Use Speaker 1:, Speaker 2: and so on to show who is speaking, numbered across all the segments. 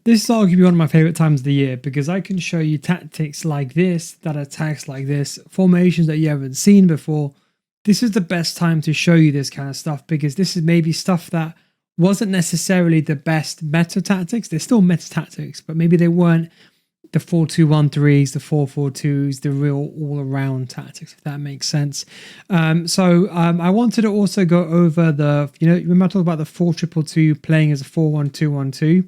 Speaker 1: This is arguably one of my favorite times of the year because I can show you tactics like this, that attacks like this, formations that you haven't seen before. This is the best time to show you this kind of stuff because this is maybe stuff that wasn't necessarily the best meta tactics. They're still meta tactics, but maybe they weren't the 4-2-1-3s, the 4-4-2s, the real all-around tactics, if that makes sense. I wanted to also go over the, remember I talked about the 4-2-2-2 playing as a 4-1-2-1-2.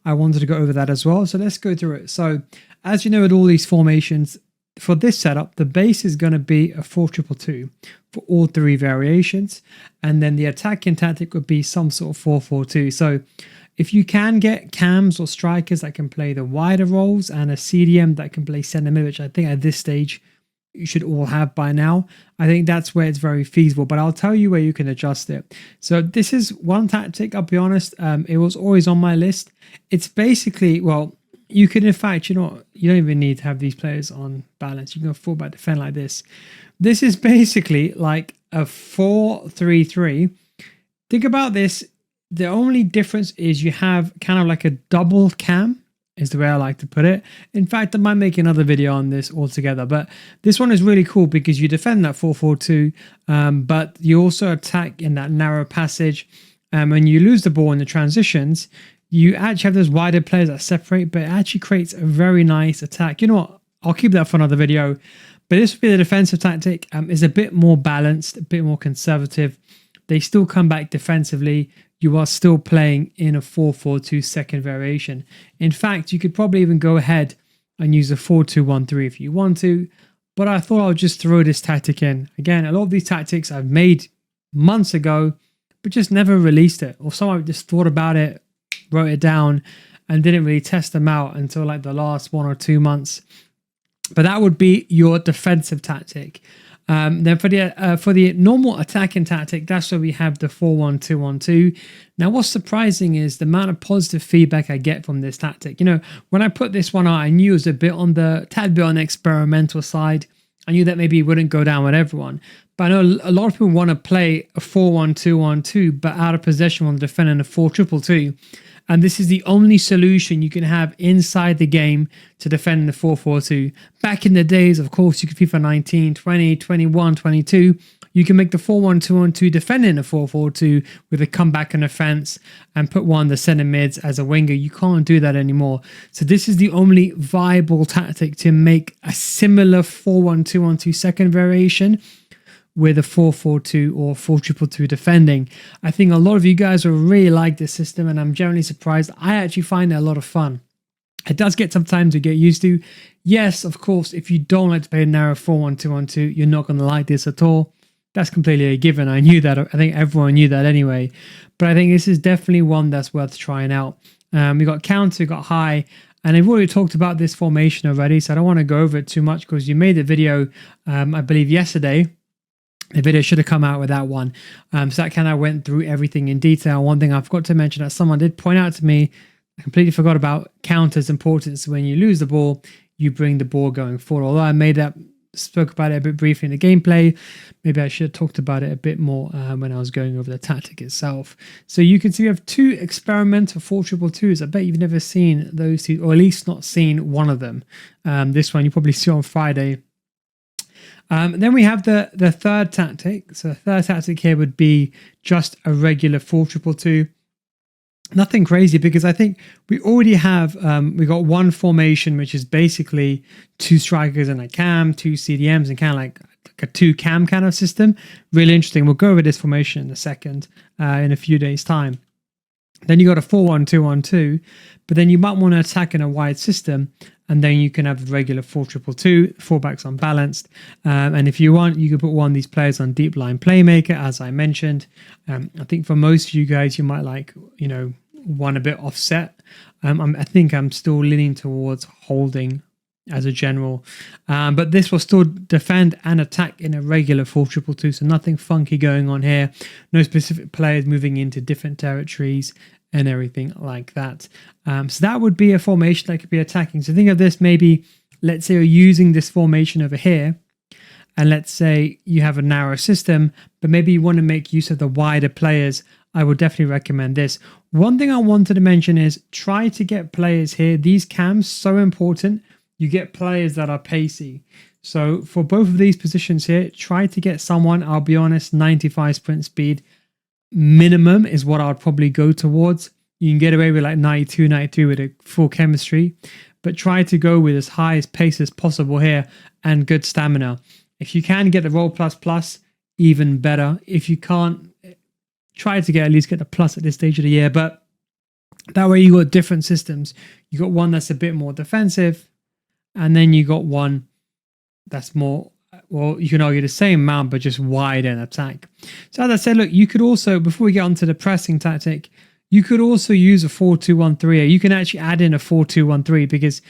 Speaker 1: I wanted to go over that as well. So let's go through it. So as you know, with all these formations, for this setup, the base is going to be a 4-2-2-2 for all three variations. And then the attacking tactic would be some sort of 4-4-2. So if you can get cams or strikers that can play the wider roles and a CDM that can play centre mid, which I think at this stage you should all have by now, I think that's where it's very feasible. But I'll tell you where you can adjust it. So this is one tactic, I'll be honest. It was always on my list. It's basically, well, you could, in fact, you don't even need to have these players on balance. You can go fullback defend like this. This is basically like a 4-3-3. Think about this. The only difference is you have kind of like a double cam, is the way I like to put it. In fact, I might make another video on this altogether, but this one is really cool because you defend that 4-4-2, but you also attack in that narrow passage. When you lose the ball in the transitions, you actually have those wider players that separate, but it actually creates a very nice attack. You know what? I'll keep that for another video, but this would be the defensive tactic. Is a bit more balanced, a bit more conservative. They still come back defensively. You are still playing in a 4-4-2 second variation. In fact, you could probably even go ahead and use a 4-2-1-3 if you want to, but I thought I'll just throw this tactic in. Again, a lot of these tactics I've made months ago, but just never released it, or someone just thought about it, wrote it down, and didn't really test them out until like the last 1 or 2 months. But that would be your defensive tactic. Then for the normal attacking tactic, that's where we have the 4-1-2-1-2. Now, what's surprising is the amount of positive feedback I get from this tactic. When I put this one out, I knew it was a bit on the experimental side. I knew that maybe it wouldn't go down with everyone. But I know a lot of people want to play a 4-1-2-1-2, but out of possession want to defend in a 4-2-2-2. And this is the only solution you can have inside the game to defend the 4-4-2. Back in the days, of course, you could FIFA 19, 20, 21, 22. You can make the 4-1-2-1-2 defend in a 4-4-2 with a comeback and offense and put one of the center mids as a winger. You can't do that anymore. So this is the only viable tactic to make a similar 4-1-2-1-2 second variation with a 4-4-2 or 4-2-2 defending. I think a lot of you guys will really like this system, and I'm generally surprised. I actually find it a lot of fun. It does get some time to get used to. Yes, of course, if you don't like to play a narrow 4-1-2-1-2, you're not going to like this at all. That's completely a given. I knew that. I think everyone knew that anyway. But I think this is definitely one that's worth trying out. We got counter, we got high, and I've already talked about this formation already, so I don't want to go over it too much because you made the video, I believe, yesterday. The video should have come out with that one. So that kind of went through everything in detail. One thing I forgot to mention that someone did point out to me, I completely forgot about counters' importance. When you lose the ball, you bring the ball going forward. Although I spoke about it a bit briefly in the gameplay, maybe I should have talked about it a bit more when I was going over the tactic itself. So you can see we have 2 experimental 4-2-2s. I bet you've never seen those two, or at least not seen one of them. This one you probably see on Friday. Then we have the third tactic. So the third tactic here would be just a regular 4-2-2. Nothing crazy because I think we already have, we got one formation, which is basically 2 strikers and a cam, 2 CDMs, and kind of like a 2 cam kind of system. Really interesting. We'll go over this formation in a second, in a few days' time. Then you got a 4-1-2-1-2, but then you might want to attack in a wide system, and then you can have regular 4-2-2-2, fullbacks unbalanced. And if you want, you can put one of these players on deep line playmaker, as I mentioned. I think for most of you guys, you might like, one a bit offset. I think I'm still leaning towards holding as a general, but this will still defend and attack in a regular 4-2-2, so nothing funky going on here. No specific players moving into different territories and everything like that. So that would be a formation that could be attacking. So think of this, maybe let's say you're using this formation over here, and let's say you have a narrow system, but maybe you want to make use of the wider players I would definitely recommend this. One thing I wanted to mention is try to get players here. These cams, so important. You get players that are pacey. So for both of these positions here, try to get someone, I'll be honest, 95 sprint speed minimum is what I would probably go towards. You can get away with like 92, 93 with a full chemistry, but try to go with as high as pace as possible here and good stamina. If you can get the roll plus, even better. If you can't, try to at least get the plus at this stage of the year, but that way you got different systems. You got one that's a bit more defensive, and then you got one that's more, well, you can argue the same amount, but just wider in attack. So as I said, look, you could also, before we get onto the pressing tactic, you could also use a 4-2-1-3. You can actually add in a 4-2-1-3 because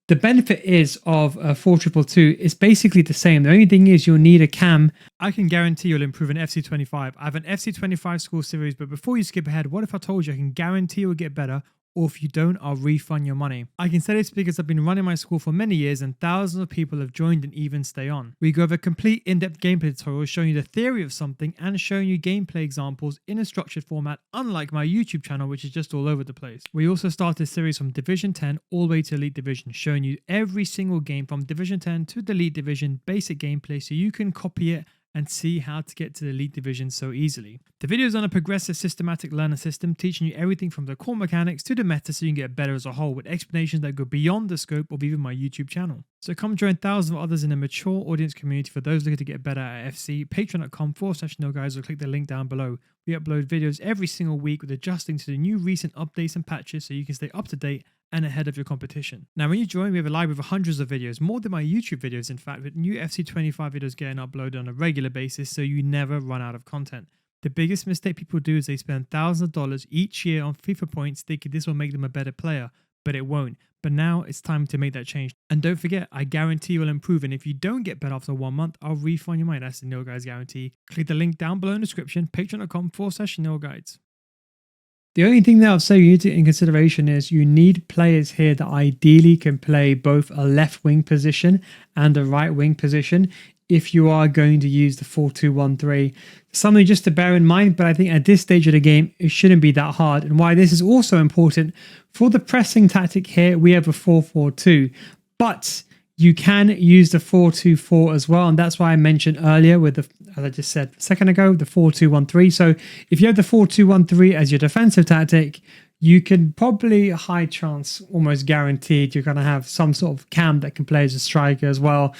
Speaker 1: the benefit is of a 4-2-2-2. It's basically the same. The only thing is you'll need a cam. I can guarantee you'll improve an FC25. I have an FC25 School Series, but before you skip ahead, what if I told you I can guarantee you'll get better, or if you don't, I'll refund your money? I can say this because I've been running my school for many years and thousands of people have joined and even stay on. We go over a complete in-depth gameplay tutorial showing you the theory of something and showing you gameplay examples in a structured format, unlike my YouTube channel, which is just all over the place. We also start this series from Division 10 all the way to Elite Division, showing you every single game from Division 10 to the Elite Division, basic gameplay so you can copy it and see how to get to the Elite Division so easily. The video is on a progressive systematic learner system, teaching you everything from the core mechanics to the meta so you can get better as a whole, with explanations that go beyond the scope of even my YouTube channel. So come join thousands of others in a mature audience community for those looking to get better at FC. Patreon.com/NilGuys, or click the link down below. We upload videos every single week with adjusting to the new recent updates and patches so you can stay up to date and ahead of your competition. Now, when you join, we have a library of hundreds of videos, more than my YouTube videos, in fact, with new FC25 videos getting uploaded on a regular basis so you never run out of content. The biggest mistake people do is they spend thousands of dollars each year on FIFA points thinking this will make them a better player, but it won't. But now it's time to make that change. And don't forget, I guarantee you'll improve, and if you don't get better after 1 month, I'll refund your money. That's the Nil Guys guarantee. Click the link down below in the description, patreon.com/NilGuides. The only thing that I'll say you need to in consideration is you need players here that ideally can play both a left wing position and a right wing position if you are going to use the 4-2-1-3. Something just to bear in mind, but I think at this stage of the game, it shouldn't be that hard. And why this is also important, for the pressing tactic here, we have a 4-4-2, but you can use the 4-2-4 as well. And that's why I mentioned earlier with the, as I just said a second ago, the 4-2-1-3. So if you have the 4-2-1-3 as your defensive tactic, you can probably a high chance, almost guaranteed, you're going to have some sort of cam that can play as a striker as well.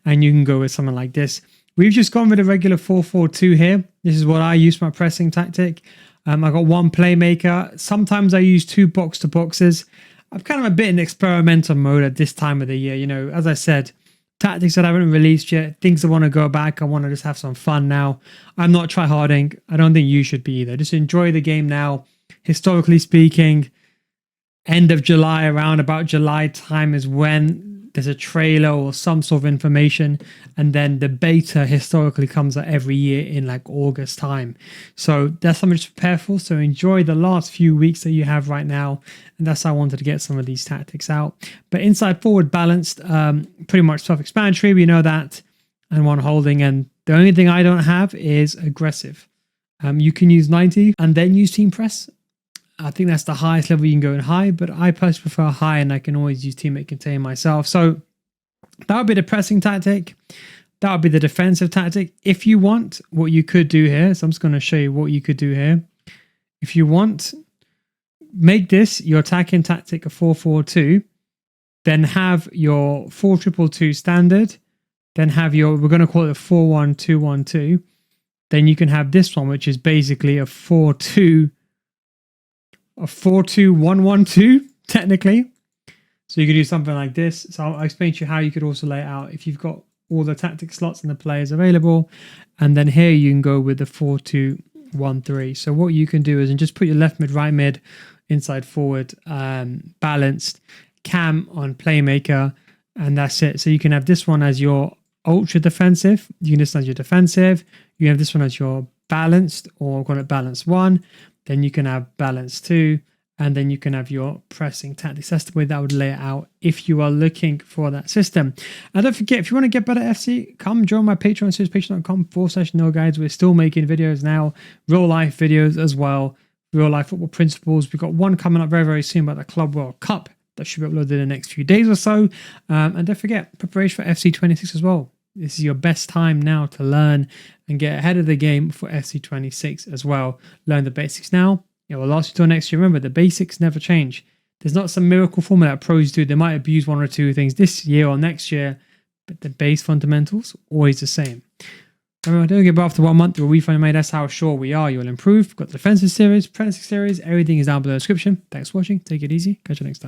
Speaker 1: And you can go with something like this. We've just gone with a regular 4-4-2 here. This is what I use for my pressing tactic. I got one playmaker. Sometimes I use two box-to-boxes. I'm kind of a bit in experimental mode at this time of the year. You know, as I said, tactics that I haven't released yet, things I want to go back. I want to just have some fun now. I'm not try-harding. I don't think you should be either. Just enjoy the game now. Historically speaking, end of July, around about July time is when there's a trailer or some sort of information, and then the beta historically comes out every year in like August time. So that's something to prepare for. So enjoy the last few weeks that you have right now, and that's how I wanted to get some of these tactics out. But inside forward balanced, pretty much self-explanatory. We know that, and one holding. And the only thing I don't have is aggressive. You can use 90 and then use team press. I think that's the highest level you can go in high, but I personally prefer high, and I can always use teammate contain myself. So that would be the pressing tactic. That would be the defensive tactic. If you want, what you could do here, so I'm just going to show you what you could do here. If you want, make this your attacking tactic a 4-4-2, then have your 4-2-2 standard, then have your, we're going to call it a 4-1-2-1-2. Then you can have this one, which is basically a 4-2-1-1-2, technically. So you could do something like this. So I'll explain to you how you could also lay it out if you've got all the tactic slots and the players available. And then here you can go with the 4-2-1-3. So what you can do is, and just put your left mid, right mid, inside forward, balanced, cam on playmaker, and that's it. So you can have this one as your ultra defensive. You can just as your defensive. You have this one as your balanced, or call it balance 1. Then you can have balance 2, And then you can have your pressing tactics. That's the way that I would lay it out if you are looking for that system. And don't forget, if you want to get better at FC, come join my Patreon series, patreon.com/no guides. We're still making videos now, real life videos as well, real life football principles. We've got one coming up very, very soon about the Club World Cup that should be uploaded in the next few days or so. And don't forget, preparation for FC 26 as well. This is your best time now to learn and get ahead of the game for FC 26 as well. Learn the basics now. It will last you till next year. Remember, the basics never change. There's not some miracle formula that pros do. They might abuse one or two things this year or next year, but the base fundamentals always the same. Remember, don't get after 1 month, we'll refund made. That's how sure we are you'll improve. We've got the defensive series, Predator series. Everything is down below in the description. Thanks for watching. Take it easy. Catch you next time.